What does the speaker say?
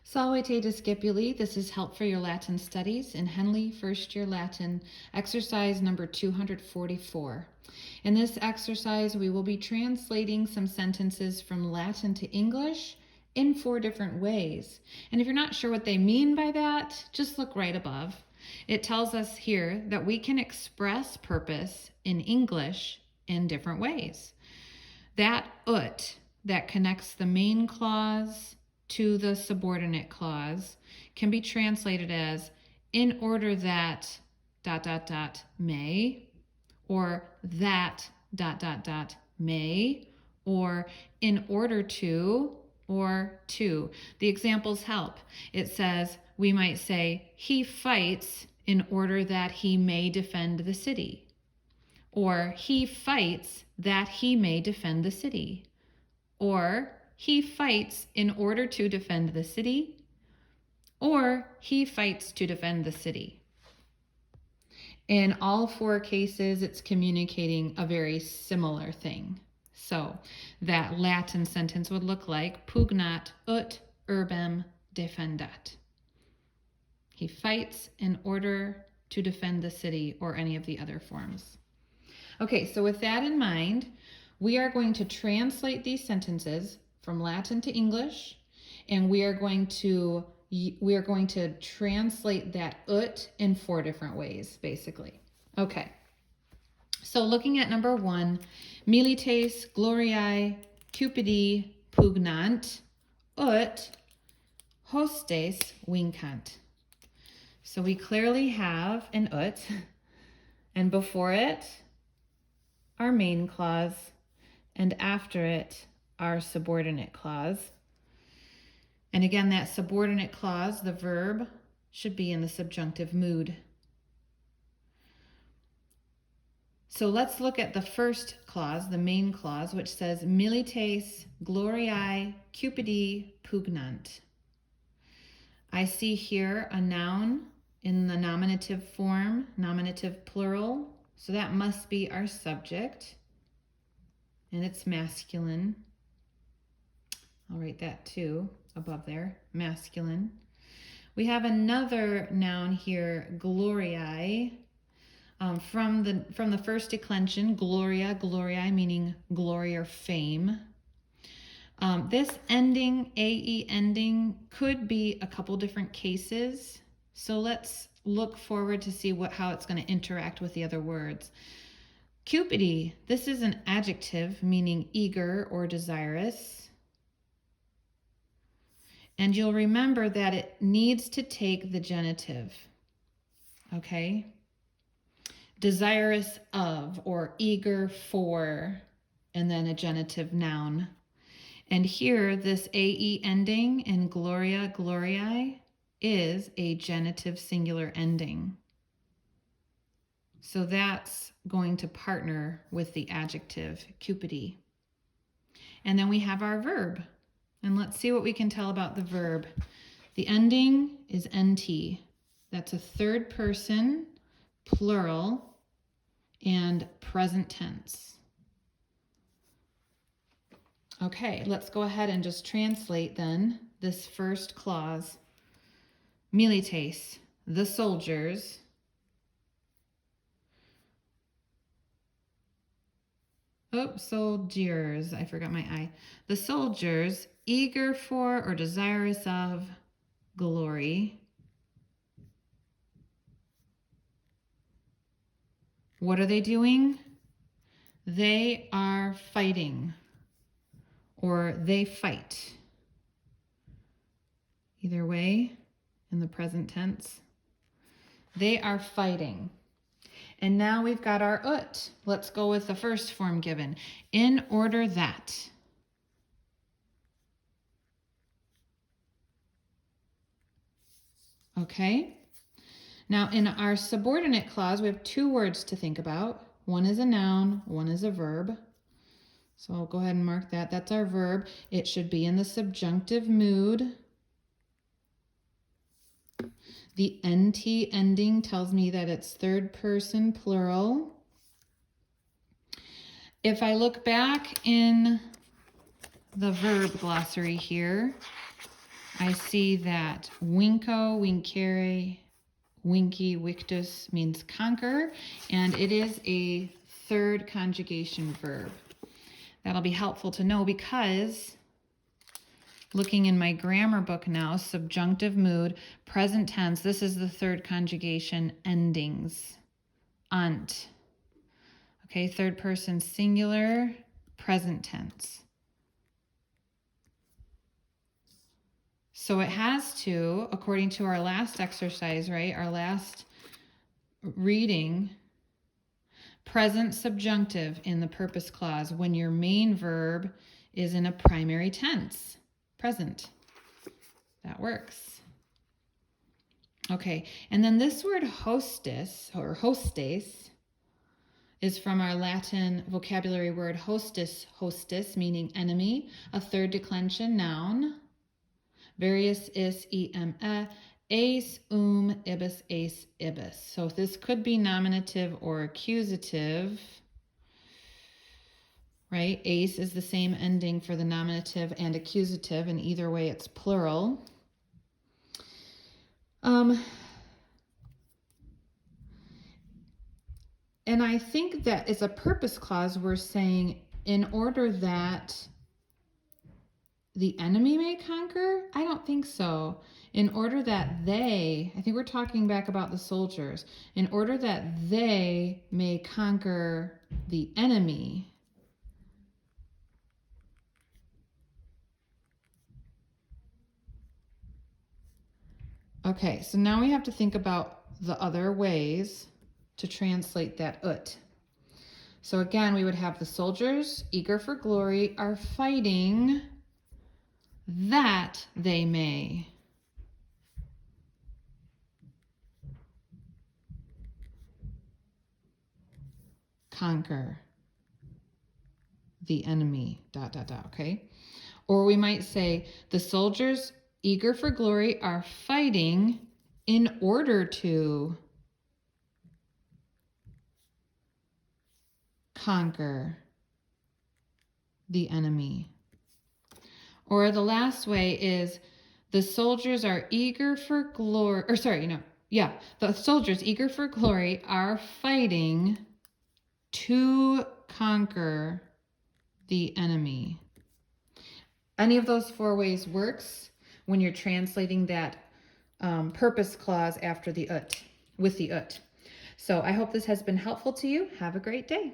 Salve discipuli, this is Help for Your Latin Studies in Henle First Year Latin, exercise number 244. In this exercise, we will be translating some sentences from Latin to English in 4 different ways. And if you're not sure what they mean by that, just look right above. It tells us here that we can express purpose in English in different ways. That ut that connects the main clause to the subordinate clause can be translated as in order that ... may, or that ... may, or in order to, or to. The examples help. It says, we might say, he fights in order that he may defend the city. Or he fights that he may defend the city. Or he fights in order to defend the city, or he fights to defend the city. In all 4 cases, it's communicating a very similar thing. So that Latin sentence would look like pugnat ut urbem defendat. He fights in order to defend the city, or any of the other forms. Okay, so with that in mind, we are going to translate these sentences from Latin to English, and we are going to translate that ut in 4 different ways, basically. Okay, so looking at number 1, milites gloriae cupidi pugnant ut hostes vincant. So we clearly have an ut, and before it, our main clause, and after it, our subordinate clause. And again, that subordinate clause, the verb, should be in the subjunctive mood. So let's look at the first clause, the main clause, which says milites gloriae cupidi pugnant. I see here a noun in the nominative form, nominative plural, so that must be our subject, and it's masculine. I'll write that too above there, masculine. We have another noun here, gloriae, from the first declension, gloria, gloriae, meaning glory or fame. This ending, ae ending, could be a couple different cases. So let's look forward to see how it's going to interact with the other words. Cupidi, this is an adjective meaning eager or desirous. And you'll remember that it needs to take the genitive, okay? Desirous of, or eager for, and then a genitive noun. And here, this ae ending in gloria, gloriae is a genitive singular ending. So that's going to partner with the adjective cupidi. And then we have our verb. And let's see what we can tell about the verb. The ending is nt. That's a third person, plural, and present tense. Okay, let's go ahead and just translate then this first clause. Milites, the soldiers. Soldiers, I forgot my I. The soldiers, eager for or desirous of glory. What are they doing? They are fighting, or they fight. Either way, in the present tense. They are fighting. And now we've got our ut. Let's go with the first form given. In order that. Okay. Now in our subordinate clause, we have 2 words to think about. One is a noun, one is a verb. So I'll go ahead and mark that. That's our verb. It should be in the subjunctive mood. The nt ending tells me that it's third person plural. If I look back in the verb glossary here, I see that winko, winkere, winky, victus means conquer, and it is a third conjugation verb. That'll be helpful to know because looking in my grammar book now, subjunctive mood, present tense, this is the third conjugation, endings, ant. Okay, third person singular, present tense. So it has to, according to our last exercise, right, our last reading, present subjunctive in the purpose clause when your main verb is in a primary tense, present. That works. Okay, and then this word hostess or hostes is from our Latin vocabulary word hostis, hostis, meaning enemy, a third declension noun. Various is eme, ace, ibis, ace, ibis. So this could be nominative or accusative, right? Ace is the same ending for the nominative and accusative, and either way it's plural. And I think that as a purpose clause, we're saying in order that the enemy may conquer? I don't think so. In order that they, I think we're talking back about the soldiers, in order that they may conquer the enemy. Okay, so now we have to think about the other ways to translate that ut. So again, we would have the soldiers, eager for glory, are fighting that they may conquer the enemy, okay? Or we might say, the soldiers, eager for glory, are fighting in order to conquer the enemy. Or the last way is, the soldiers are eager for glory, the soldiers eager for glory are fighting to conquer the enemy. Any of those four ways works when you're translating that purpose clause after the ut, with the ut. So I hope this has been helpful to you. Have a great day.